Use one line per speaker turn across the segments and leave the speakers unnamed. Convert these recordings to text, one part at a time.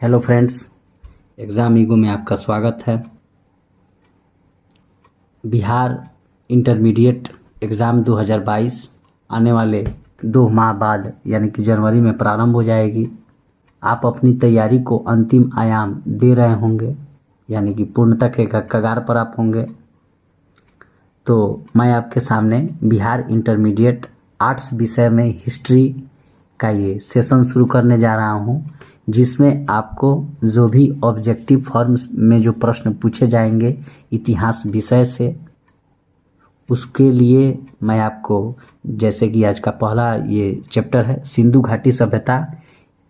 Hello friends, exam ego में आपका स्वागत है। बिहार इंटरमीडिएट एग्ज़ाम 2022 आने वाले 2 माह बाद यानी कि जनवरी में प्रारंभ हो जाएगी। आप अपनी तैयारी को अंतिम आयाम दे रहे होंगे, यानी कि पूर्णता के कगार पर आप होंगे। तो मैं आपके सामने बिहार इंटरमीडिएट आर्ट्स विषय में हिस्ट्री का ये सेशन शुरू करने जा रहा हूँ, जिसमें आपको जो भी ऑब्जेक्टिव फॉर्म्स में जो प्रश्न पूछे जाएंगे इतिहास विषय से, उसके लिए मैं आपको, जैसे कि आज का पहला ये चैप्टर है सिंधु घाटी सभ्यता,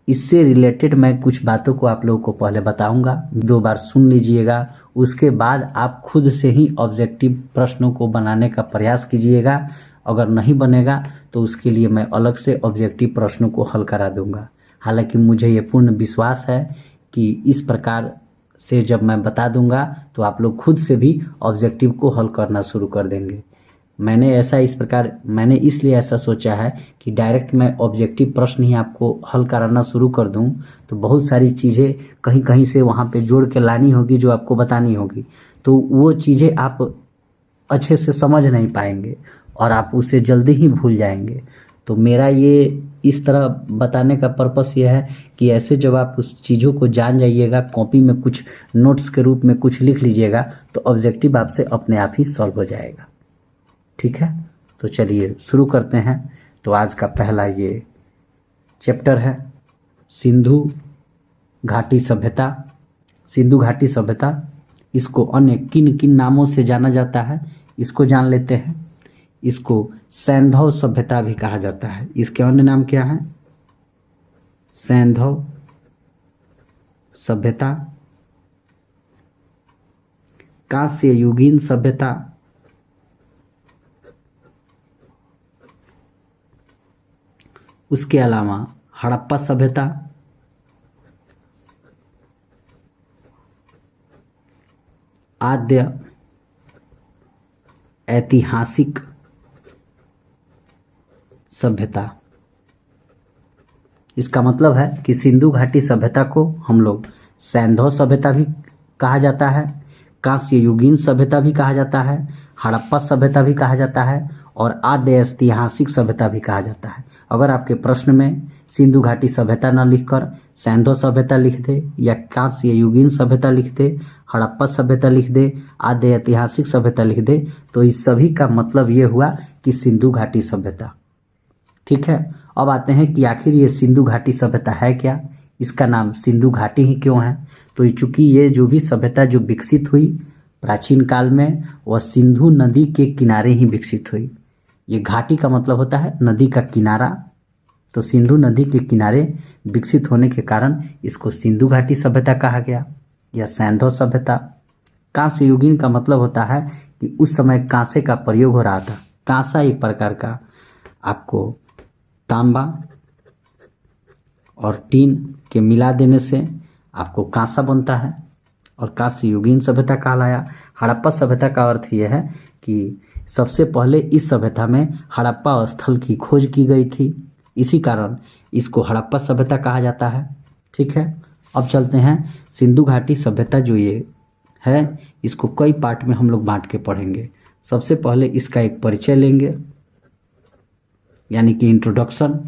इससे रिलेटेड मैं कुछ बातों को आप लोगों को पहले बताऊंगा, 2 बार सुन लीजिएगा। उसके बाद आप खुद से ही ऑब्जेक्टिव प्रश्नों को बनाने का प्रयास कीजिएगा। अगर नहीं बनेगा तो उसके लिए मैं अलग से ऑब्जेक्टिव प्रश्नों को हल करा दूंगा। हालांकि मुझे ये पूर्ण विश्वास है कि इस प्रकार से जब मैं बता दूंगा तो आप लोग खुद से भी ऑब्जेक्टिव को हल करना शुरू कर देंगे। मैंने इसलिए ऐसा सोचा है कि डायरेक्ट मैं ऑब्जेक्टिव प्रश्न ही आपको हल कराना शुरू कर दूं तो बहुत सारी चीज़ें कहीं कहीं से वहाँ पे जोड़ के लानी होगी, जो आपको बतानी होगी, तो वो चीज़ें आप अच्छे से समझ नहीं पाएंगे और आप उसे जल्दी ही भूल जाएंगे। तो मेरा ये इस तरह बताने का पर्पस ये है कि ऐसे जब आप उस चीज़ों को जान जाइएगा, कॉपी में कुछ नोट्स के रूप में कुछ लिख लीजिएगा, तो ऑब्जेक्टिव आपसे अपने आप ही सॉल्व हो जाएगा। ठीक है, तो चलिए शुरू करते हैं। तो आज का पहला ये चैप्टर है सिंधु घाटी सभ्यता। सिंधु घाटी सभ्यता, इसको अन्य किन किन नामों से जाना जाता है इसको जान लेते हैं। इसको सैंधव सभ्यता भी कहा जाता है। इसके अन्य नाम क्या हैं? सैंधव सभ्यता, कांस्य युगीन सभ्यता, उसके अलावा हड़प्पा सभ्यता, आद्य ऐतिहासिक सभ्यता। इसका मतलब है कि सिंधु घाटी सभ्यता को हम लोग सैंधव सभ्यता भी कहा जाता है, कांस्य युगीन सभ्यता भी कहा जाता है, हड़प्पा सभ्यता भी कहा जाता है और आद्य ऐतिहासिक सभ्यता भी कहा जाता है। अगर आपके प्रश्न में सिंधु घाटी सभ्यता न लिखकर सैंधव सभ्यता लिख दे या कांस्य युगीन सभ्यता लिख दे, हड़प्पा सभ्यता लिख दे, आद्य ऐतिहासिक सभ्यता लिख दे, तो इस सभी का मतलब ये हुआ कि सिंधु घाटी सभ्यता। ठीक है, अब आते हैं कि आखिर ये सिंधु घाटी सभ्यता है क्या, इसका नाम सिंधु घाटी ही क्यों है। तो चूंकि ये जो भी सभ्यता जो विकसित हुई प्राचीन काल में, वह सिंधु नदी के किनारे ही विकसित हुई। ये घाटी का मतलब होता है नदी का किनारा, तो सिंधु नदी के किनारे विकसित होने के कारण इसको सिंधु घाटी सभ्यता कहा गया या सैंधव सभ्यता। कांस्य युगीन का मतलब होता है कि उस समय कांसे का प्रयोग हो रहा था। कांसा एक प्रकार का आपको तांबा और टीन के मिला देने से आपको कांसा बनता है और कांस्य युगीन सभ्यता कहलाया। हड़प्पा सभ्यता का अर्थ यह है कि सबसे पहले इस सभ्यता में हड़प्पा स्थल की खोज की गई थी, इसी कारण इसको हड़प्पा सभ्यता कहा जाता है। ठीक है, अब चलते हैं सिंधु घाटी सभ्यता जो ये है, इसको कई पार्ट में हम लोग बांट के पढ़ेंगे। सबसे पहले इसका एक परिचय लेंगे, यानी कि इंट्रोडक्शन।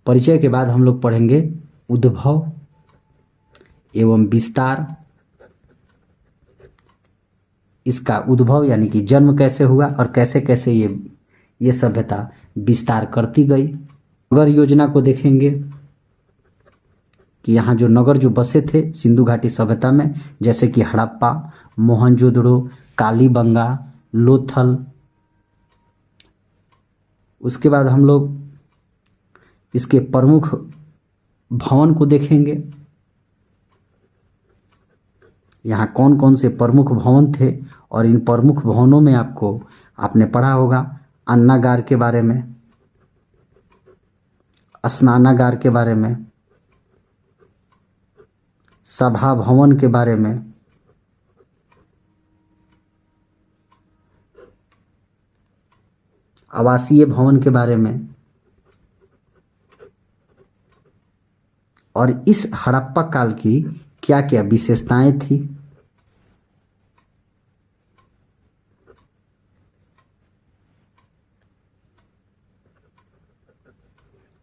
परिचय के बाद हम लोग पढ़ेंगे उद्भव एवं विस्तार। इसका उद्भव यानी कि जन्म कैसे हुआ और कैसे कैसे ये सभ्यता विस्तार करती गई। नगर योजना को देखेंगे कि यहाँ जो नगर जो बसे थे सिंधु घाटी सभ्यता में, जैसे कि हड़प्पा, मोहनजोदड़ो, कालीबंगा, लोथल। उसके बाद हम लोग इसके प्रमुख भवन को देखेंगे। यहाँ कौन कौन से प्रमुख भवन थे और इन प्रमुख भवनों में आपने पढ़ा होगा अन्नागार के बारे में, स्नानागार के बारे में, सभा भवन के बारे में, आवासीय भवन के बारे में, और इस हड़प्पा काल की क्या क्या विशेषताएं थी।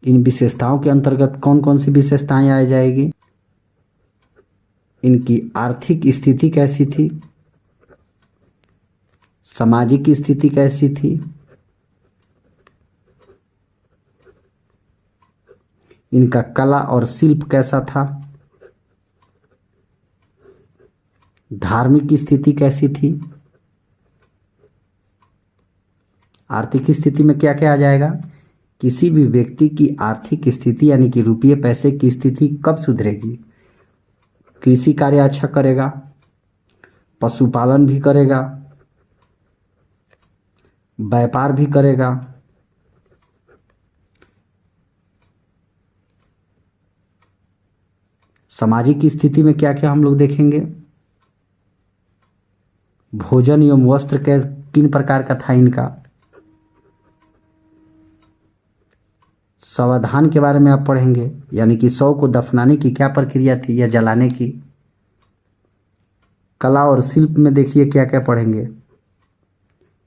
इन विशेषताओं के अंतर्गत कौन कौन सी विशेषताएं आ जाएगी। इनकी आर्थिक स्थिति कैसी थी, सामाजिक स्थिति कैसी थी, इनका कला और शिल्प कैसा था, धार्मिक स्थिति कैसी थी। आर्थिक स्थिति में क्या क्या आ जाएगा, किसी भी व्यक्ति की आर्थिक स्थिति यानी कि रुपये पैसे की स्थिति कब सुधरेगी, कृषि कार्य अच्छा करेगा, पशुपालन भी करेगा, व्यापार भी करेगा, सामाजिक स्थिति में क्या क्या हम लोग देखेंगे, भोजन एवं वस्त्र के किन प्रकार का था इनका, शवाधान के बारे में आप पढ़ेंगे यानी कि शव को दफनाने की क्या प्रक्रिया थी या जलाने की। कला और शिल्प में देखिए क्या क्या पढ़ेंगे,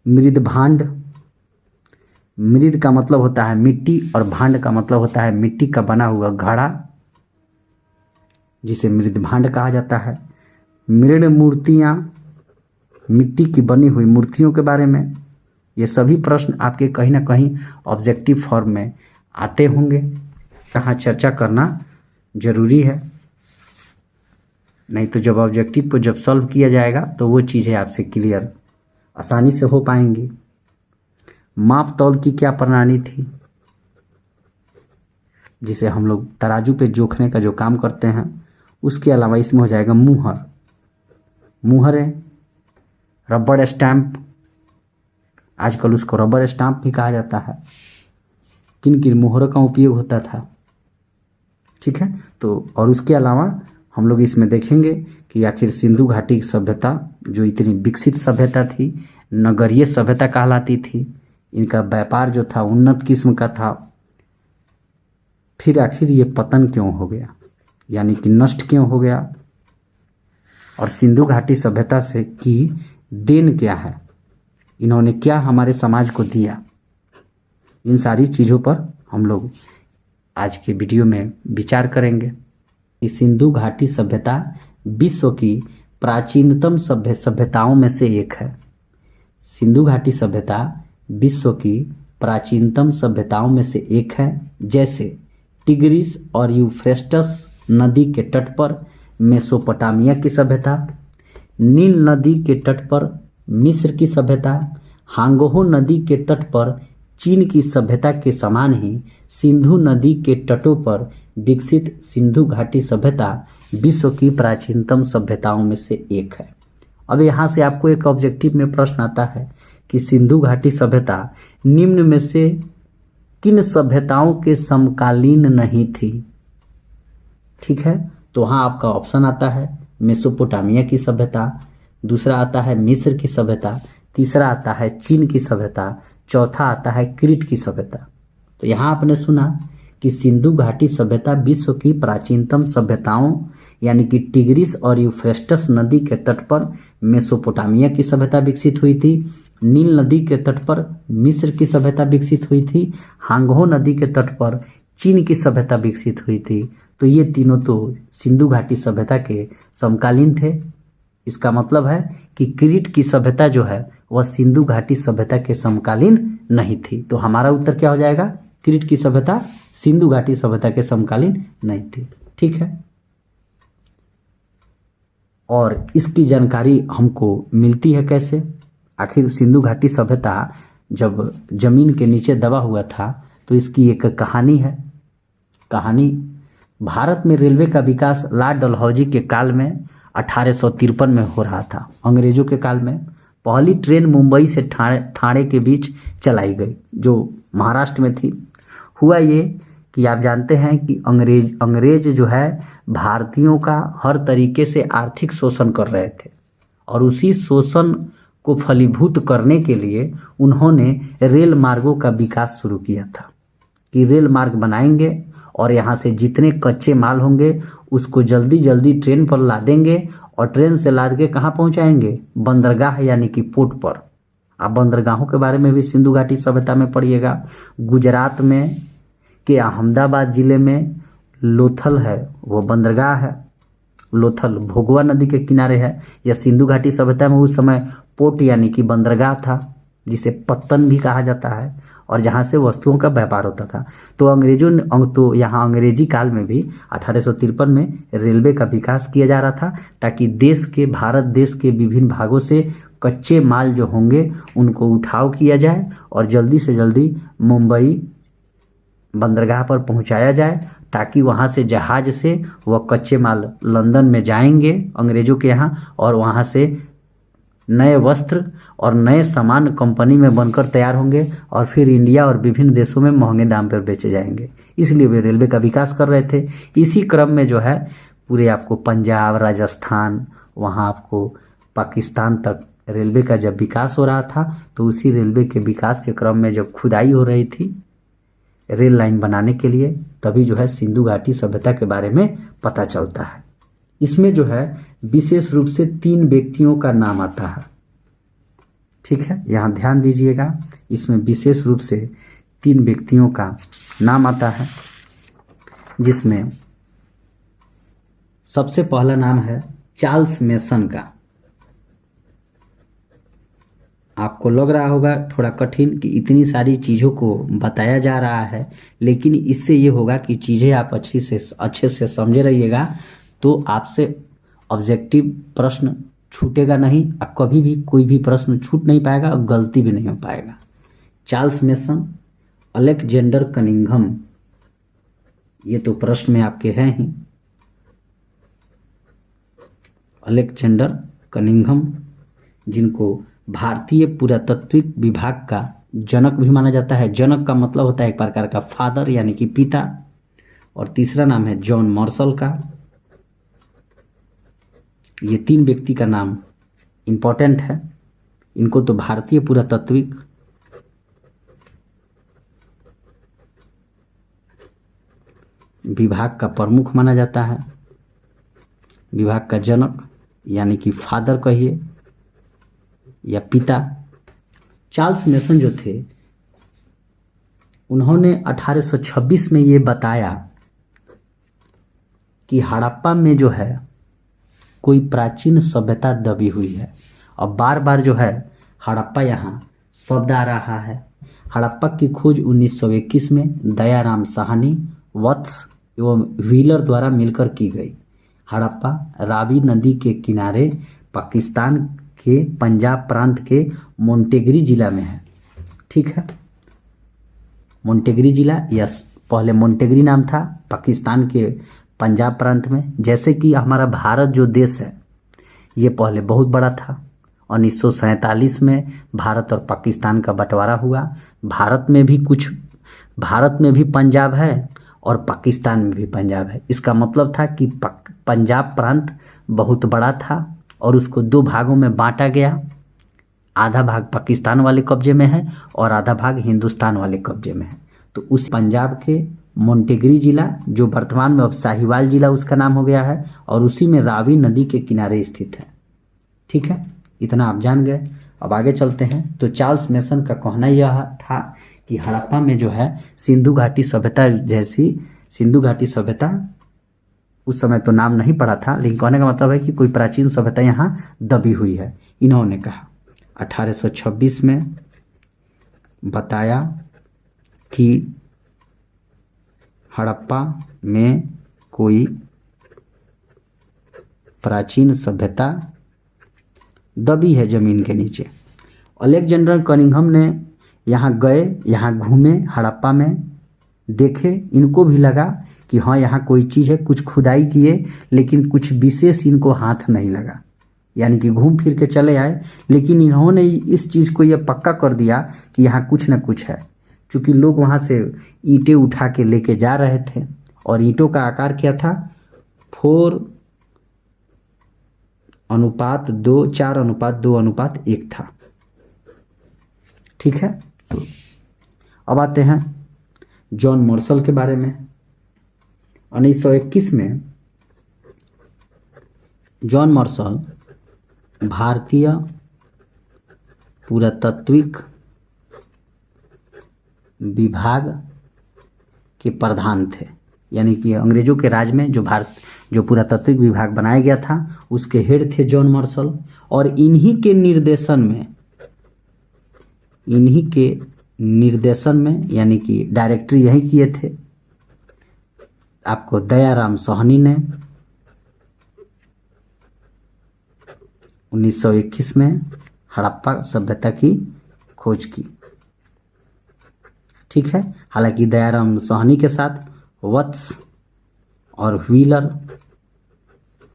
मृद भांड, मृद का मतलब होता है मिट्टी और भांड का मतलब होता है मिट्टी का बना हुआ घड़ा, जिसे मृद भांड कहा जाता है। मृण मूर्तियाँ, मिट्टी की बनी हुई मूर्तियों के बारे में। ये सभी प्रश्न आपके कहीं ना कहीं ऑब्जेक्टिव फॉर्म में आते होंगे, कहाँ चर्चा करना जरूरी है, नहीं तो जब ऑब्जेक्टिव को जब सॉल्व किया जाएगा तो वो चीज़ें आपसे क्लियर आसानी से हो पाएंगी। माप तौल की क्या प्रणाली थी, जिसे हम लोग तराजू पे जोखने का जो काम करते हैं, उसके अलावा इसमें हो जाएगा मुहर, मुहरें, रबड़ स्टैंप, आजकल उसको रबड़ स्टैंप भी कहा जाता है। किन किन मुहरों का उपयोग होता था, ठीक है। तो और उसके अलावा हम लोग इसमें देखेंगे कि आखिर सिंधु घाटी की सभ्यता जो इतनी विकसित सभ्यता थी, नगरीय सभ्यता कहलाती थी, इनका व्यापार जो था उन्नत किस्म का था, फिर आखिर ये पतन क्यों हो गया यानी कि नष्ट क्यों हो गया, और सिंधु घाटी सभ्यता से की देन क्या है, इन्होंने क्या हमारे समाज को दिया। इन सारी चीज़ों पर हम लोग आज के वीडियो में विचार करेंगे। इस सिंधु घाटी सभ्यता विश्व की प्राचीनतम सभ्यताओं में से एक है। सिंधु घाटी सभ्यता विश्व की प्राचीनतम सभ्यताओं में से एक है। जैसे टिग्रिस और यूफ्रेटस नदी के तट पर मेसोपोटामिया की सभ्यता, नील नदी के तट पर मिस्र की सभ्यता, हांगहो नदी के तट पर चीन की सभ्यता के समान ही सिंधु नदी के तटों पर विकसित सिंधु घाटी सभ्यता विश्व की प्राचीनतम सभ्यताओं में से एक है। अब यहाँ से आपको एक ऑब्जेक्टिव में प्रश्न आता है कि सिंधु घाटी सभ्यता निम्न में से किन सभ्यताओं के समकालीन नहीं थी, ठीक है। तो वहाँ आपका ऑप्शन आता है मेसोपोटामिया की सभ्यता, दूसरा आता है मिस्र की सभ्यता, तीसरा आता है चीन की सभ्यता, चौथा आता है क्रीट की सभ्यता। तो यहाँ आपने सुना कि सिंधु घाटी सभ्यता विश्व की प्राचीनतम सभ्यताओं यानी कि टिग्रिस और यूफ्रेटस नदी के तट पर मेसोपोटामिया की सभ्यता विकसित हुई थी, नील नदी के तट पर मिस्र की सभ्यता विकसित हुई थी, हांगहो नदी के तट पर चीन की सभ्यता विकसित हुई थी। तो ये तीनों तो सिंधु घाटी सभ्यता के समकालीन थे। इसका मतलब है कि क्रीट की सभ्यता जो है वह सिंधु घाटी सभ्यता के समकालीन नहीं थी। तो हमारा उत्तर क्या हो जाएगा, क्रीट की सभ्यता सिंधु घाटी सभ्यता के समकालीन नहीं थी, ठीक है। और इसकी जानकारी हमको मिलती है कैसे, आखिर सिंधु घाटी सभ्यता जब जमीन के नीचे दबा हुआ था तो इसकी एक कहानी है। कहानी भारत में रेलवे का विकास लॉर्ड डलहौजी के काल में 1853 में हो रहा था। अंग्रेजों के काल में पहली ट्रेन मुंबई से ठाणे के बीच चलाई गई जो महाराष्ट्र में थी। हुआ ये कि आप जानते हैं कि अंग्रेज जो है भारतीयों का हर तरीके से आर्थिक शोषण कर रहे थे और उसी शोषण को फलीभूत करने के लिए उन्होंने रेल मार्गों का विकास शुरू किया था कि रेल मार्ग बनाएंगे और यहाँ से जितने कच्चे माल होंगे उसको जल्दी जल्दी ट्रेन पर लादेंगे और ट्रेन से लाद के कहाँ पहुँचाएंगे, बंदरगाह यानी कि पोर्ट पर। आप बंदरगाहों के बारे में भी सिंधु घाटी सभ्यता में पढ़िएगा। गुजरात में के अहमदाबाद जिले में लोथल है, वो बंदरगाह है। लोथल भोगवा नदी के किनारे है। यह सिंधु घाटी सभ्यता में उस समय पोर्ट यानी कि बंदरगाह था, जिसे पत्तन भी कहा जाता है, और जहाँ से वस्तुओं का व्यापार होता था। तो यहाँ अंग्रेजी काल में भी 1853 में रेलवे का विकास किया जा रहा था, ताकि भारत देश के विभिन्न भागों से कच्चे माल जो होंगे उनको उठाव किया जाए और जल्दी से जल्दी मुंबई बंदरगाह पर पहुंचाया जाए, ताकि वहां से जहाज से वह कच्चे माल लंदन में जाएंगे अंग्रेजों के यहाँ, और वहां से नए वस्त्र और नए सामान कंपनी में बनकर तैयार होंगे और फिर इंडिया और विभिन्न देशों में महंगे दाम पर बेचे जाएंगे। इसलिए वे रेलवे का विकास कर रहे थे। इसी क्रम में जो है पूरे आपको पंजाब, राजस्थान, वहाँ आपको पाकिस्तान तक रेलवे का जब विकास हो रहा था, तो उसी रेलवे के विकास के क्रम में जब खुदाई हो रही थी रेल लाइन बनाने के लिए, तभी जो है सिंधु घाटी सभ्यता के बारे में पता चलता है। इसमें जो है विशेष रूप से 3 व्यक्तियों का नाम आता है। ठीक है, यहाँ ध्यान दीजिएगा। इसमें विशेष रूप से 3 व्यक्तियों का नाम आता है, जिसमें सबसे पहला नाम है चार्ल्स मेसन का। आपको लग रहा होगा थोड़ा कठिन कि इतनी सारी चीज़ों को बताया जा रहा है, लेकिन इससे ये होगा कि चीज़ें आप अच्छे से समझे रहिएगा, तो आपसे ऑब्जेक्टिव प्रश्न छूटेगा नहीं, और कभी भी कोई भी प्रश्न छूट नहीं पाएगा और गलती भी नहीं हो पाएगा। चार्ल्स मेसन, अलेक्जेंडर कनिंघम, ये तो प्रश्न में आपके हैं ही। अलेक्जेंडर कनिंघम, जिनको भारतीय पुरातत्विक विभाग का जनक भी माना जाता है। जनक का मतलब होता है एक प्रकार का फादर यानी कि पिता। और तीसरा नाम है जॉन मार्शल का। ये 3 व्यक्ति का नाम इम्पोर्टेंट है। इनको तो भारतीय पुरातत्विक विभाग का प्रमुख माना जाता है, विभाग का जनक यानी कि फादर कहिए या पिता। चार्ल्स मेसन जो थे, उन्होंने 1826 में ये बताया कि हड़प्पा में जो है कोई प्राचीन सभ्यता दबी हुई है। और बार बार जो है हड़प्पा यहाँ शब्द आ रहा है। हड़प्पा की खोज 1921 में दयाराम साहनी, वत्स एवं व्हीलर द्वारा मिलकर की गई। हड़प्पा रावी नदी के किनारे पाकिस्तान के पंजाब प्रांत के मोंटेगरी जिला में है। ठीक है, मोंटेगरी जिला, या पहले मोंटेगरी नाम था, पाकिस्तान के पंजाब प्रांत में। जैसे कि हमारा भारत जो देश है ये पहले बहुत बड़ा था। 1947 में भारत और पाकिस्तान का बंटवारा हुआ। भारत में भी पंजाब है और पाकिस्तान में भी पंजाब है। इसका मतलब था कि पंजाब प्रांत बहुत बड़ा था और उसको 2 भागों में बांटा गया। आधा भाग पाकिस्तान वाले कब्जे में है और आधा भाग हिंदुस्तान वाले कब्जे में है। तो उस पंजाब के मोंटेगरी जिला, जो वर्तमान में अब साहिवाल जिला उसका नाम हो गया है, और उसी में रावी नदी के किनारे स्थित है। ठीक है, इतना आप जान गए। अब आगे चलते हैं। तो चार्ल्स मेसन का कहना यह था कि हड़प्पा में जो है सिंधु घाटी सभ्यता उस समय तो नाम नहीं पड़ा था, लेकिन कहने का मतलब है कि कोई प्राचीन सभ्यता यहाँ दबी हुई है। इन्होंने कहा 1826 में बताया कि हड़प्पा में कोई प्राचीन सभ्यता दबी है जमीन के नीचे। अलेक्जेंडर कनिंघम ने यहाँ गए, यहाँ घूमे, हड़प्पा में देखे, इनको भी लगा कि हाँ यहाँ कोई चीज़ है। कुछ खुदाई किए, लेकिन कुछ विशेष इनको हाथ नहीं लगा, यानी कि घूम फिर के चले आए, लेकिन इन्होंने इस चीज़ को यह पक्का कर दिया कि यहाँ कुछ न कुछ है। क्योंकि लोग वहाँ से ईंटें उठा के लेके जा रहे थे, और ईंटों का आकार क्या था, 4:2, 4:2:1 था। ठीक है, तो अब आते हैं जॉन मार्शल के बारे में। 1921 में जॉन मार्शल भारतीय पुरातात्विक विभाग के प्रधान थे, यानी कि अंग्रेजों के राज में जो पुरातात्विक विभाग बनाया गया था उसके हेड थे जॉन मार्शल। और इन्हीं के निर्देशन में यानी कि डायरेक्टर यही किए थे आपको दयाराम साहनी ने 1921 में हड़प्पा सभ्यता की खोज की। ठीक है, हालांकि दयाराम साहनी के साथ वत्स और व्हीलर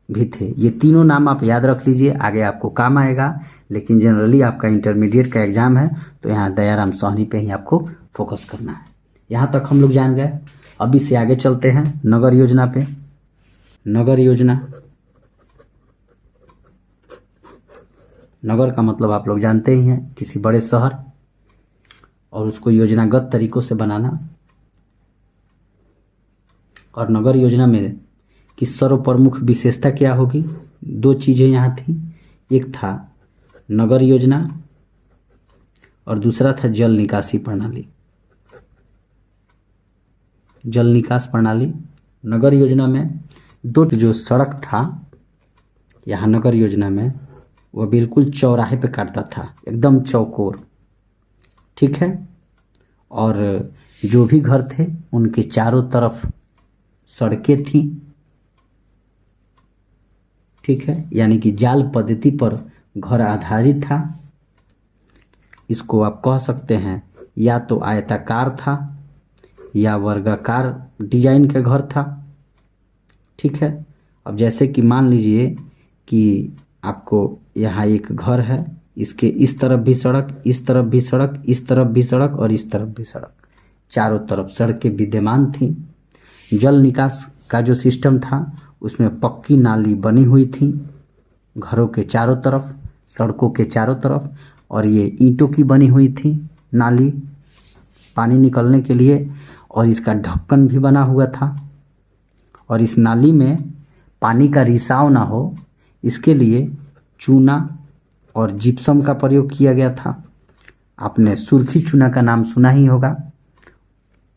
भी थे। ये तीनों नाम आप याद रख लीजिए, आगे आपको काम आएगा। लेकिन जनरली आपका इंटरमीडिएट का एग्जाम है तो यहाँ दयाराम साहनी पे ही आपको फोकस करना है। यहाँ तक हम लोग जान गए। अभी से आगे चलते हैं नगर योजना पे। नगर योजना, नगर का मतलब आप लोग जानते ही हैं, किसी बड़े शहर और उसको योजनागत तरीकों से बनाना। और नगर योजना में की सर्वप्रमुख विशेषता क्या होगी? दो चीज़ें यहाँ थी, एक था नगर योजना और दूसरा था जल निकासी प्रणाली। जल निकास प्रणाली नगर योजना में दो, जो सड़क था यहाँ नगर योजना में वह बिल्कुल चौराहे पे काटता था, एकदम चौकोर। ठीक है, और जो भी घर थे उनके चारों तरफ सड़कें थीं। ठीक है, यानी कि जाल पद्धति पर घर आधारित था। इसको आप कह सकते हैं या तो आयताकार था या वर्गाकार डिजाइन का घर था। ठीक है, अब जैसे कि मान लीजिए कि आपको यहाँ एक घर है, इसके इस तरफ भी सड़क, इस तरफ भी सड़क, इस तरफ भी सड़क और इस तरफ भी सड़क, चारों तरफ सड़कें विद्यमान थीं। जल निकास का जो सिस्टम था उसमें पक्की नाली बनी हुई थी घरों के चारों तरफ, सड़कों के चारों तरफ, और ये ईंटों की बनी हुई थी नाली पानी निकलने के लिए, और इसका ढक्कन भी बना हुआ था। और इस नाली में पानी का रिसाव ना हो इसके लिए चूना और जिप्सम का प्रयोग किया गया था। आपने सुर्खी चूना का नाम सुना ही होगा।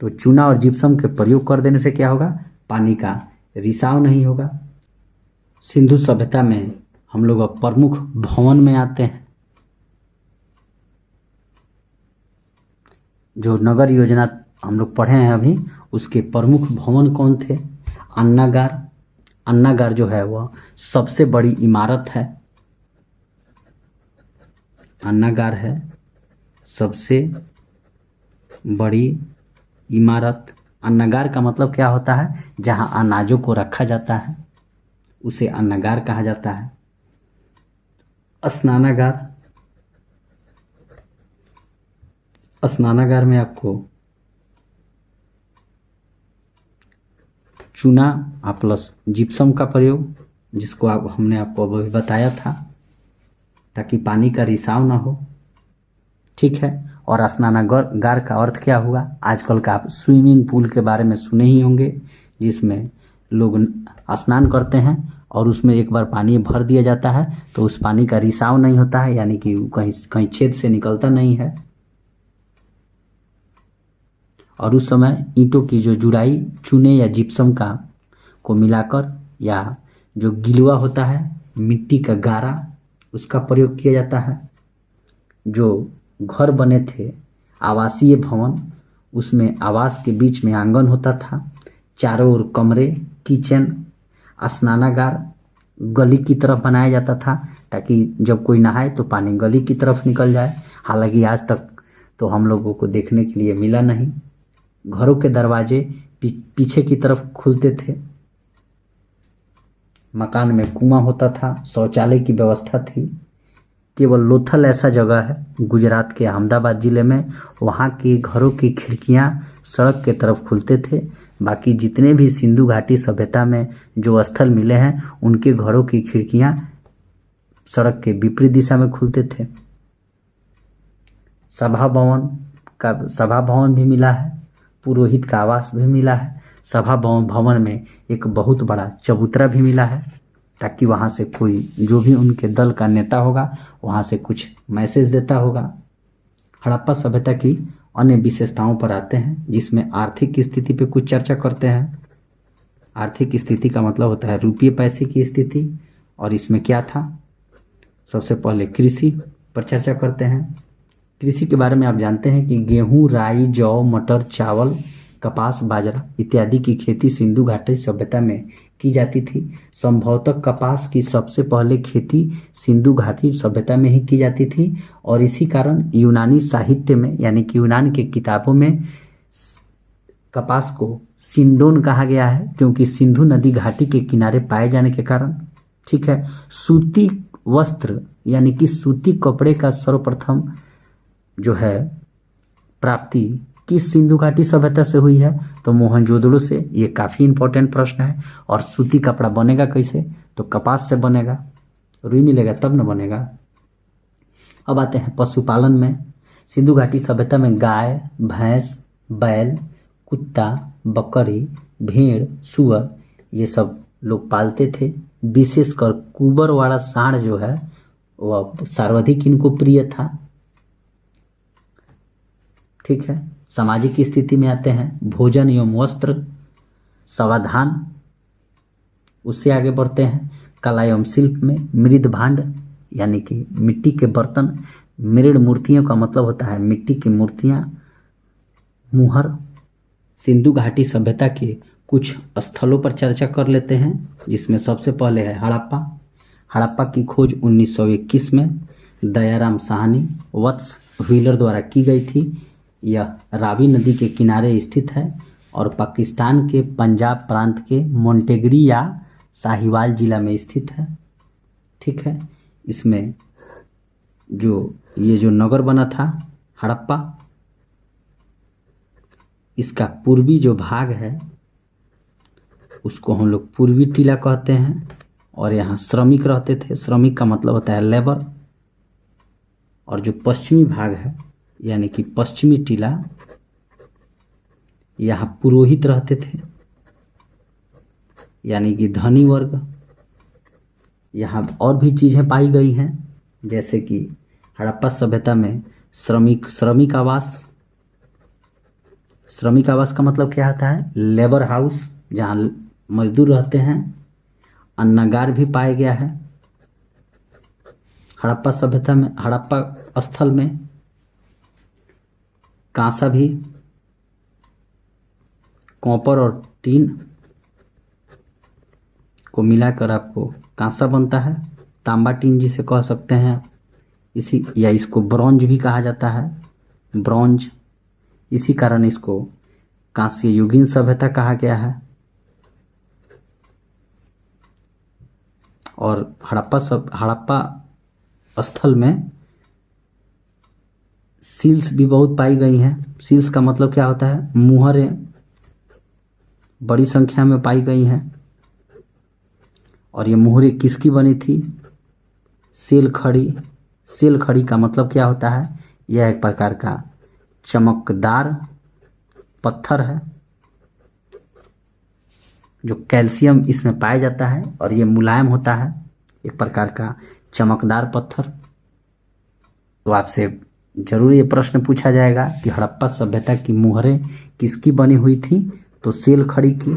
तो चूना और जिप्सम के प्रयोग कर देने से क्या होगा? पानी का रिसाव नहीं होगा। सिंधु सभ्यता में हम लोग अब प्रमुख भवन में आते हैं। जो नगर योजना हम लोग पढ़े हैं अभी, उसके प्रमुख भवन कौन थे? अन्नागार। अन्नागार जो है वह सबसे बड़ी इमारत है। अन्नागार है सबसे बड़ी इमारत। अन्नागार का मतलब क्या होता है? जहां अनाजों को रखा जाता है उसे अन्नागार कहा जाता है। स्नानागार, स्नानागार में आपको चूना प्लस जिप्सम का प्रयोग, जिसको हमने आपको अभी बताया था, ताकि पानी का रिसाव ना हो। ठीक है, और स्नानागार का अर्थ क्या हुआ? आजकल का आप स्विमिंग पूल के बारे में सुने ही होंगे, जिसमें लोग स्नान करते हैं और उसमें एक बार पानी भर दिया जाता है तो उस पानी का रिसाव नहीं होता है, यानी कि कहीं कहीं छेद से निकलता नहीं है। और उस समय ईंटों की जो जुड़ाई चूने या जिप्सम का को मिलाकर, या जो गिलवा होता है मिट्टी का गारा, उसका प्रयोग किया जाता है। जो घर बने थे आवासीय भवन, उसमें आवास के बीच में आंगन होता था, चारों ओर कमरे, किचन, स्नानागार गली की तरफ बनाया जाता था, ताकि जब कोई नहाए तो पानी गली की तरफ निकल जाए। हालांकि आज तक तो हम लोगों को देखने के लिए मिला नहीं। घरों के दरवाजे पीछे की तरफ खुलते थे। मकान में कुआं होता था, शौचालय की व्यवस्था थी। केवल लोथल ऐसा जगह है गुजरात के अहमदाबाद ज़िले में, वहाँ के घरों की खिड़कियाँ सड़क के तरफ खुलते थे। बाकी जितने भी सिंधु घाटी सभ्यता में जो स्थल मिले हैं उनके घरों की खिड़कियाँ सड़क के विपरीत दिशा में खुलते थे। सभा भवन भी मिला है, पुरोहित का आवास भी मिला है। सभा भवन में एक बहुत बड़ा चबूतरा भी मिला है, ताकि वहाँ से कोई जो भी उनके दल का नेता होगा वहाँ से कुछ मैसेज देता होगा। हड़प्पा सभ्यता की अन्य विशेषताओं पर आते हैं, जिसमें आर्थिक स्थिति पे कुछ चर्चा करते हैं। आर्थिक स्थिति का मतलब होता है रुपये पैसे की स्थिति, और इसमें क्या था, सबसे पहले कृषि पर चर्चा करते हैं। कृषि के बारे में आप जानते हैं कि गेहूं, राई, जौ, मटर, चावल, कपास, बाजरा इत्यादि की खेती सिंधु घाटी सभ्यता में की जाती थी। संभवतः कपास की सबसे पहले खेती सिंधु घाटी सभ्यता में ही की जाती थी, और इसी कारण यूनानी साहित्य में यानी कि यूनान के किताबों में कपास को सिंडोन कहा गया है, क्योंकि सिंधु नदी घाटी के किनारे पाए जाने के कारण। ठीक है। सूती वस्त्र यानी कि सूती कपड़े का सर्वप्रथम जो है प्राप्ति किस सिंधु घाटी सभ्यता से हुई है, तो मोहनजोदड़ो से। ये काफ़ी इंपॉर्टेंट प्रश्न है। और सूती कपड़ा बनेगा कैसे, तो कपास से बनेगा, रुई मिलेगा तब न बनेगा। अब आते हैं पशुपालन में। सिंधु घाटी सभ्यता में गाय, भैंस, बैल, कुत्ता, बकरी, भेड़, सूअर ये सब लोग पालते थे। विशेषकर कुबर वाला सांड जो है वह सर्वाधिक इनको प्रिय था। ठीक है। सामाजिक स्थिति में आते हैं। भोजन एवं वस्त्र, समाधान, उससे आगे बढ़ते हैं। कला एवं शिल्प में मृद भांड यानी कि मिट्टी के बर्तन, मृद मूर्तियों का मतलब होता है मिट्टी की मूर्तियाँ, मुहर। सिंधु घाटी सभ्यता के कुछ स्थलों पर चर्चा कर लेते हैं, जिसमें सबसे पहले है हड़प्पा। हड़प्पा की खोज 1921 में दयाराम साहनी, वत्स व्हीलर द्वारा की गई थी। यह रावी नदी के किनारे स्थित है और पाकिस्तान के पंजाब प्रांत के मोंटेगरी या साहिवाल जिला में स्थित है। ठीक है। इसमें जो नगर बना था हड़प्पा, इसका पूर्वी जो भाग है उसको हम लोग पूर्वी टीला कहते हैं, और यहाँ श्रमिक रहते थे। श्रमिक का मतलब होता है लेबर। और जो पश्चिमी भाग है यानी कि पश्चिमी टीला, यहाँ पुरोहित रहते थे यानी कि धनी वर्ग। यहाँ और भी चीज़ें पाई गई हैं, जैसे कि हड़प्पा सभ्यता में श्रमिक आवास। श्रमिक आवास का मतलब क्या होता है, लेबर हाउस, जहाँ मजदूर रहते हैं। अन्नागार भी पाया गया है हड़प्पा सभ्यता में। हड़प्पा स्थल में कांसा भी, कॉपर और टीन को मिलाकर आपको कांसा बनता है। तांबा टीन जिसे कह सकते हैं, इसको ब्रॉन्ज भी कहा जाता है, ब्रॉन्ज। इसी कारण इसको कांस्य युगीन सभ्यता कहा गया है। और हड़प्पा स्थल में सील्स भी बहुत पाई गई हैं। सील्स का मतलब क्या होता है, मुहरें बड़ी संख्या में पाई गई हैं। और ये मुहरें किसकी बनी थी, सेल खड़ी। सेल खड़ी का मतलब क्या होता है, यह एक प्रकार का चमकदार पत्थर है जो कैल्शियम इसमें पाया जाता है, और ये मुलायम होता है, एक प्रकार का चमकदार पत्थर। तो आपसे जरूर ये प्रश्न पूछा जाएगा कि हड़प्पा सभ्यता की मुहरें किसकी बनी हुई थी, तो सेल खड़ी की।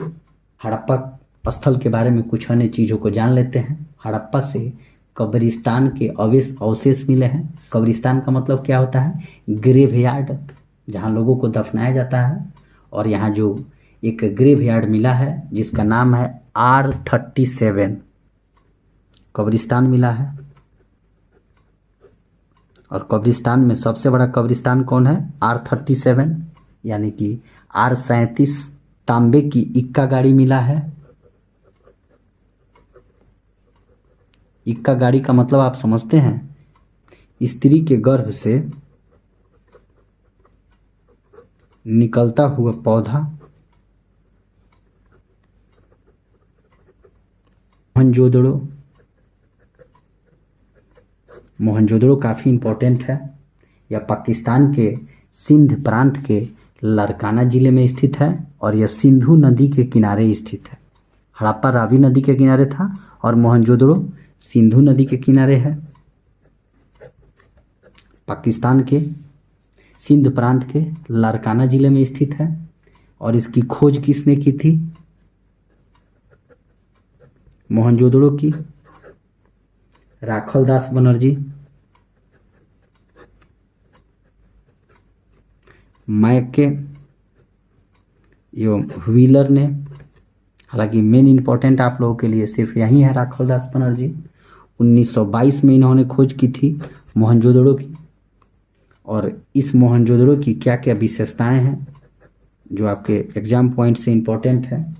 हड़प्पा स्थल के बारे में कुछ अन्य चीज़ों को जान लेते हैं। हड़प्पा से कब्रिस्तान के अवशेष मिले हैं। कब्रिस्तान का मतलब क्या होता है, ग्रेवयार्ड, जहाँ लोगों को दफनाया जाता है। और यहाँ जो एक ग्रेवयार्ड मिला है जिसका नाम है R37 कब्रिस्तान मिला है। और कब्रिस्तान में सबसे बड़ा कब्रिस्तान कौन है, R37 यानी कि R37 तांबे की इक्का गाड़ी मिला है। इक्का गाड़ी का मतलब आप समझते हैं, स्त्री के गर्भ से निकलता हुआ पौधा। मोहनजोदड़ो काफ़ी इम्पोर्टेंट है। यह पाकिस्तान के सिंध प्रांत के लारकाना जिले में स्थित है और यह सिंधु नदी के किनारे स्थित है। हड़प्पा रावी नदी के किनारे था और मोहनजोदड़ो सिंधु नदी के किनारे है। पाकिस्तान के सिंध प्रांत के लारकाना जिले में स्थित है और इसकी खोज किसने की थी? मोहनजोदड़ो की राखलदास बनर्जी, मैके एवं व्हीलर ने। हालांकि मेन इंपॉर्टेंट आप लोगों के लिए सिर्फ यही है राखलदास बनर्जी। 1922 में इन्होंने खोज की थी मोहनजोदड़ो की। और इस मोहनजोदड़ो की क्या क्या विशेषताएं हैं जो आपके एग्जाम पॉइंट से इम्पोर्टेंट है?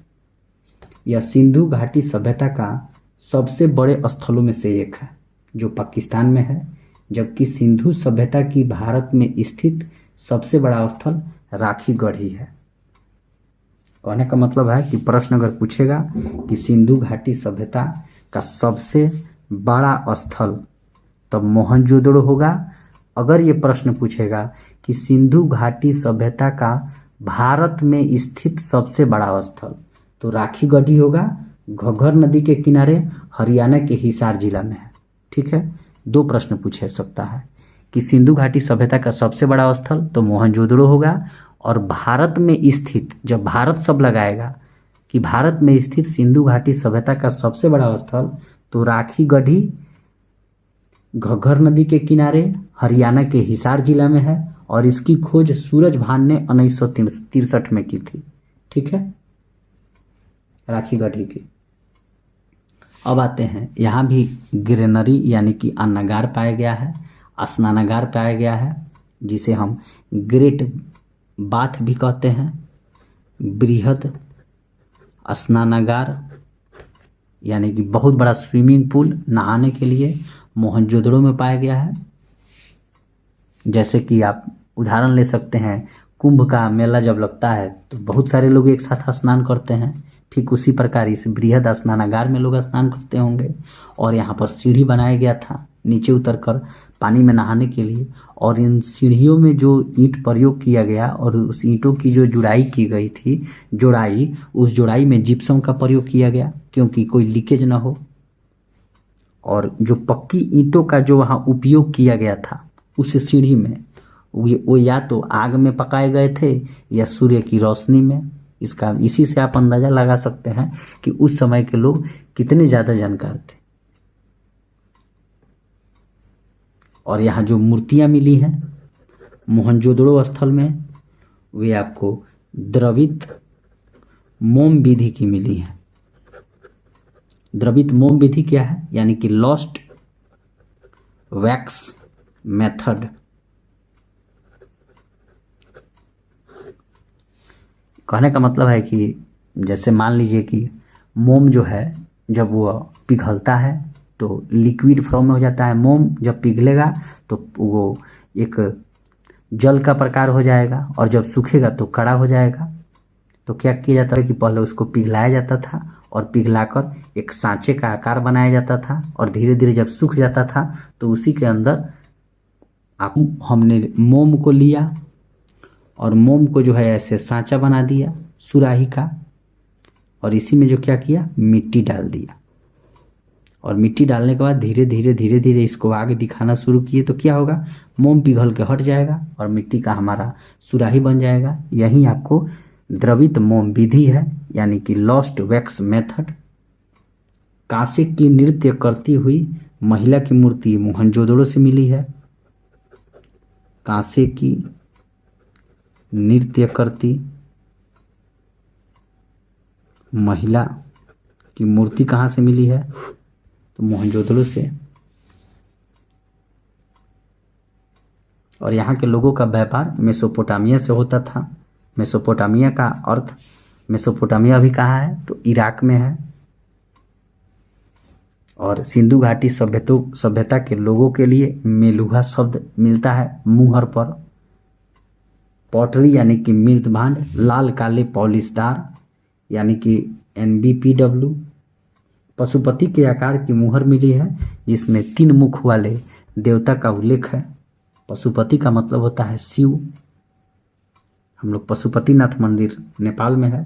यह सिंधु घाटी सभ्यता का सबसे बड़े स्थलों में से एक है जो पाकिस्तान में है, जबकि सिंधु सभ्यता की भारत में स्थित सबसे बड़ा स्थल राखीगढ़ ही है। कहने का मतलब है कि प्रश्न अगर पूछेगा कि सिंधु घाटी सभ्यता का सबसे बड़ा स्थल तब मोहनजोदड़ो होगा। अगर ये प्रश्न पूछेगा कि सिंधु घाटी सभ्यता का भारत में स्थित सबसे बड़ा स्थल तो राखीगढ़ ही होगा, घग्गर नदी के किनारे हरियाणा के हिसार जिला में है। ठीक है, 2 प्रश्न पूछे सकता है कि सिंधु घाटी सभ्यता का सबसे बड़ा स्थल तो मोहनजोदड़ो होगा, और भारत में स्थित, जब भारत सब लगाएगा कि भारत में स्थित सिंधु घाटी सभ्यता का सबसे बड़ा स्थल तो राखीगढ़ ही घग्गर नदी के किनारे हरियाणा के हिसार जिला में है और इसकी खोज सूरजभान ने 1963 में की थी। ठीक है, राखीगढ़ ही की। अब आते हैं, यहाँ भी ग्रेनरी यानी कि अन्नागार पाया गया है, स्नानागार पाया गया है जिसे हम ग्रेट बाथ भी कहते हैं। बृहद स्नानागार यानी कि बहुत बड़ा स्विमिंग पूल नहाने के लिए मोहनजोदड़ो में पाया गया है। जैसे कि आप उदाहरण ले सकते हैं, कुंभ का मेला जब लगता है तो बहुत सारे लोग एक साथ स्नान करते हैं, ठीक उसी प्रकार इस बृहद स्नानागार में लोग स्नान करते होंगे। और यहाँ पर सीढ़ी बनाया गया था नीचे उतरकर पानी में नहाने के लिए, और इन सीढ़ियों में जो ईंट प्रयोग किया गया और उस ईंटों की जो जुड़ाई की गई थी, उस जुड़ाई में जिप्सम का प्रयोग किया गया क्योंकि कोई लीकेज ना हो। और जो पक्की ईंटों का जो वहाँ उपयोग किया गया था उस सीढ़ी में, वो या तो आग में पकाए गए थे या सूर्य की रोशनी में। इसी से आप अंदाज़ा लगा सकते हैं कि उस समय के लोग कितने ज़्यादा जानकार थे। और यहाँ जो मूर्तियाँ मिली हैं मोहनजोदड़ो स्थल में, वे आपको द्रवित मोम विधि की मिली है। द्रवित मोम विधि क्या है? यानी कि लॉस्ट वैक्स मेथड। कहने का मतलब है कि जैसे मान लीजिए कि मोम जो है जब वो पिघलता है तो लिक्विड फॉर्म में हो जाता है। मोम जब पिघलेगा तो वो एक जल का प्रकार हो जाएगा और जब सूखेगा तो कड़ा हो जाएगा। तो क्या किया जाता है कि पहले उसको पिघलाया जाता था और पिघलाकर एक सांचे का आकार बनाया जाता था, और धीरे धीरे जब सूख जाता था तो उसी के अंदर हमने मोम को लिया और मोम को जो है ऐसे सांचा बना दिया सुराही का, और इसी में जो क्या किया, मिट्टी डाल दिया। और मिट्टी डालने के बाद धीरे धीरे इसको आगे दिखाना शुरू किए तो क्या होगा, मोम पिघल के हट जाएगा और मिट्टी का हमारा सुराही बन जाएगा। यही आपको द्रवित मोम विधि है, यानी कि लॉस्ट वैक्स मेथड। कांसे की नृत्य करती हुई महिला की मूर्ति मोहनजोदड़ो से मिली है। कांसे की नृत्य करती महिला की मूर्ति कहाँ से मिली है? तो मोहनजोदड़ो से। और यहाँ के लोगों का व्यापार मेसोपोटामिया से होता था। मेसोपोटामिया का अर्थ, मेसोपोटामिया अभी कहाँ है? तो इराक में है। और सिंधु घाटी सभ्यता के लोगों के लिए मेलुहा शब्द मिलता है मुहर पर। पॉटरी यानी कि मृत भांड, लाल काले पॉलिशदार यानी कि NBPW। पशुपति के आकार की मुहर मिली है जिसमें 3 मुख वाले देवता का उल्लेख है। पशुपति का मतलब होता है शिव। हम लोग पशुपतिनाथ मंदिर नेपाल में है।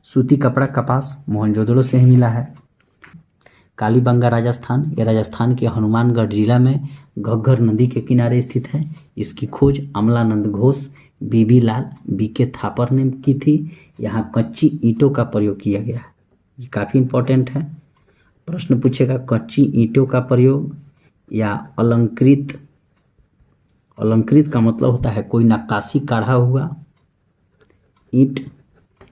सूती कपड़ा कपास मोहनजोदड़ो से ही मिला है। कालीबंगा राजस्थान, ये राजस्थान के हनुमानगढ़ जिला में घग्गर नदी के किनारे स्थित है। इसकी खोज अमलानंद घोष, बीबी लाल, बीके थापर ने की थी। यहाँ कच्ची ईंटों का प्रयोग किया गया है। ये काफ़ी इम्पोर्टेंट है। प्रश्न पूछेगा कच्ची ईंटों का प्रयोग या अलंकृत। अलंकृत का मतलब होता है कोई नक्काशी काढ़ा हुआ ईंट।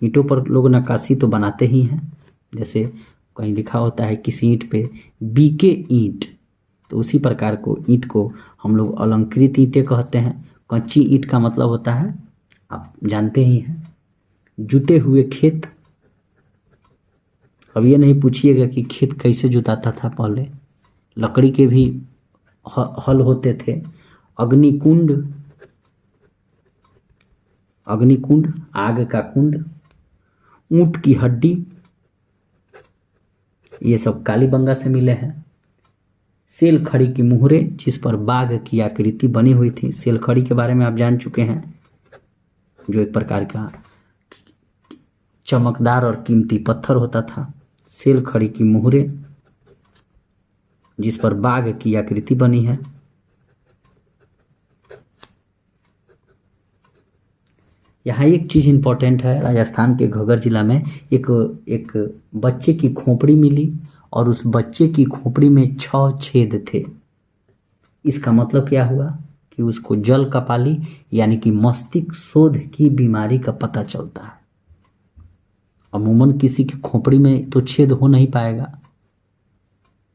ईंटों पर लोग नक्काशी तो बनाते ही हैं, जैसे कहीं लिखा होता है किसी ईंट पे बीके ईंट, तो उसी प्रकार को ईंट को हम लोग अलंकृत ईंटें कहते हैं। कच्ची ईंट का मतलब होता है आप जानते ही हैं जुते हुए खेत। अब ये नहीं पूछिएगा कि खेत कैसे जुताता था पहले, लकड़ी के भी हल होते थे। अग्निकुंड, अग्निकुंड आग का कुंड। ऊंट की हड्डी, ये सब कालीबंगा से मिले हैं। सेल खड़ी की मुहरे, जिस पर बाघ की आकृति बनी हुई थी। सेल खड़ी के बारे में आप जान चुके हैं, जो एक प्रकार का चमकदार और कीमती पत्थर होता था। सेल खड़ी की मुहरे, जिस पर बाघ की आकृति बनी है। यहाँ एक चीज़ इम्पोर्टेंट है, राजस्थान के घग्गर जिला में एक बच्चे की खोपड़ी मिली और उस बच्चे की खोपड़ी में 6 छेद थे। इसका मतलब क्या हुआ कि उसको जल कपाली यानी कि मस्तिष्क शोथ की बीमारी का पता चलता है। अमूमन किसी की खोपड़ी में तो छेद हो नहीं पाएगा,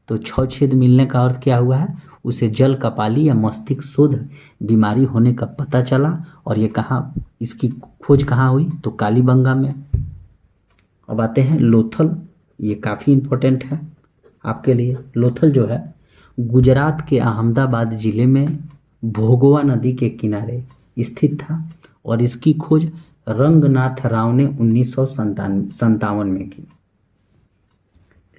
तो 6 छेद मिलने का अर्थ क्या हुआ है, उसे जल कपाली या मस्तिष्क शोथ बीमारी होने का पता चला। और ये कहाँ, इसकी खोज कहाँ हुई, तो कालीबंगा में। अब आते हैं लोथल, ये काफ़ी इम्पोर्टेंट है आपके लिए। लोथल जो है गुजरात के अहमदाबाद ज़िले में भोगवा नदी के किनारे स्थित था और इसकी खोज रंगनाथ राव ने 1957 में की।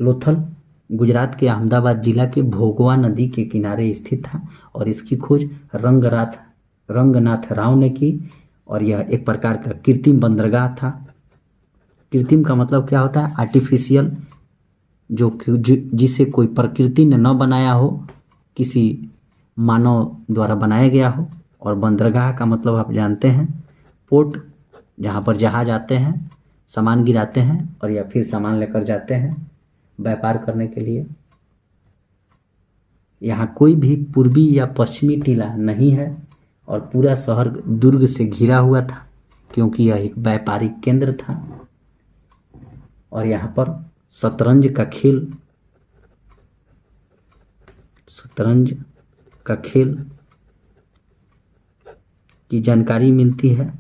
लोथल गुजरात के अहमदाबाद जिला के भोगवा नदी के किनारे स्थित था और इसकी खोज रंगनाथ राव ने की। और यह एक प्रकार का कृत्रिम बंदरगाह था। कृत्रिम का मतलब क्या होता है, आर्टिफिशियल, जिसे कोई प्रकृति ने न बनाया हो, किसी मानव द्वारा बनाया गया हो। और बंदरगाह का मतलब आप जानते हैं, पोर्ट, जहाँ पर जहाज आते हैं, सामान गिराते हैं और या फिर सामान लेकर जाते हैं व्यापार करने के लिए। यहाँ कोई भी पूर्वी या पश्चिमी टीला नहीं है और पूरा शहर दुर्ग से घिरा हुआ था, क्योंकि यह एक व्यापारिक केंद्र था। और यहाँ पर शतरंज का खेल की जानकारी मिलती है।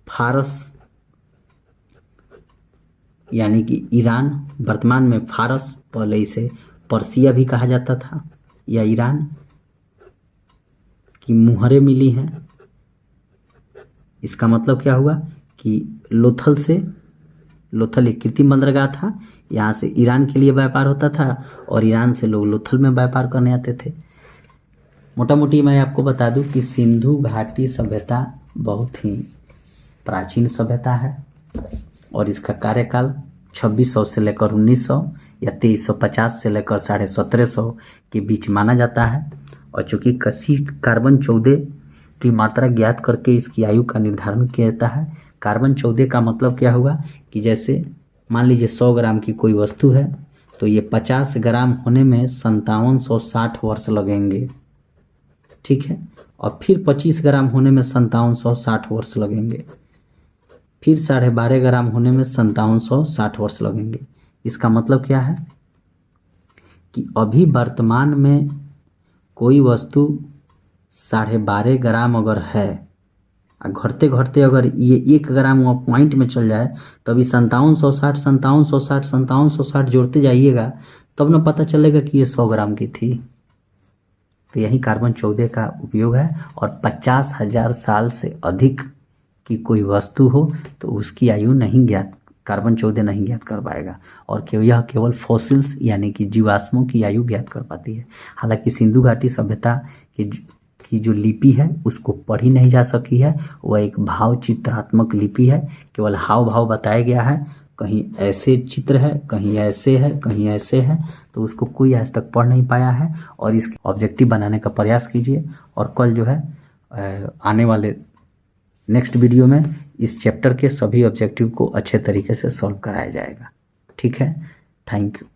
फारस यानी कि ईरान, वर्तमान में फारस, पहले इसे पर्सिया भी कहा जाता था, या ईरान की मुहरें मिली हैं। इसका मतलब क्या हुआ कि लोथल एक कृत्रिम बंदरगाह था। यहाँ से ईरान के लिए व्यापार होता था और ईरान से लोग लोथल में व्यापार करने आते थे। मोटा मोटी मैं आपको बता दूं कि सिंधु घाटी सभ्यता बहुत ही प्राचीन सभ्यता है और इसका कार्यकाल 2600 से लेकर 1900 या 2350 से लेकर 1750 के बीच माना जाता है। और चूँकि कार्बन 14 की मात्रा ज्ञात करके इसकी आयु का निर्धारण किया जाता है। कार्बन 14 का मतलब क्या हुआ कि जैसे मान लीजिए 100 ग्राम की कोई वस्तु है तो ये 50 ग्राम होने में 5760 वर्ष लगेंगे, ठीक है। और फिर 25 ग्राम होने में 5760 वर्ष लगेंगे, फिर 12.5 ग्राम होने में 5760 वर्ष लगेंगे। इसका मतलब क्या है कि अभी वर्तमान में कोई वस्तु 12.5 ग्राम अगर है, घटते घटते अगर ये 1 ग्राम वो पॉइंट में चल जाए तो अभी 5760 जोड़ते जाइएगा तब ना पता चलेगा कि ये 100 ग्राम की थी। तो यही कार्बन 14 का उपयोग है। और 50,000 साल से अधिक की कोई वस्तु हो तो उसकी आयु नहीं ज्ञात, कार्बन 14 नहीं ज्ञात कर पाएगा। और यह केवल फॉसिल्स यानी कि जीवाश्मों की आयु ज्ञात कर पाती है। हालांकि सिंधु घाटी सभ्यता की जो लिपि है उसको पढ़ी नहीं जा सकी है। वह एक भाव चित्रात्मक लिपि है, केवल हाव भाव बताया गया है। कहीं ऐसे चित्र है, कहीं ऐसे है, कहीं ऐसे है, तो उसको कोई आज तक पढ़ नहीं पाया है। और इसके ऑब्जेक्टिव बनाने का प्रयास कीजिए और कल जो है आने वाले नेक्स्ट वीडियो में इस चैप्टर के सभी ऑब्जेक्टिव को अच्छे तरीके से सॉल्व कराया जाएगा। ठीक है, थैंक यू।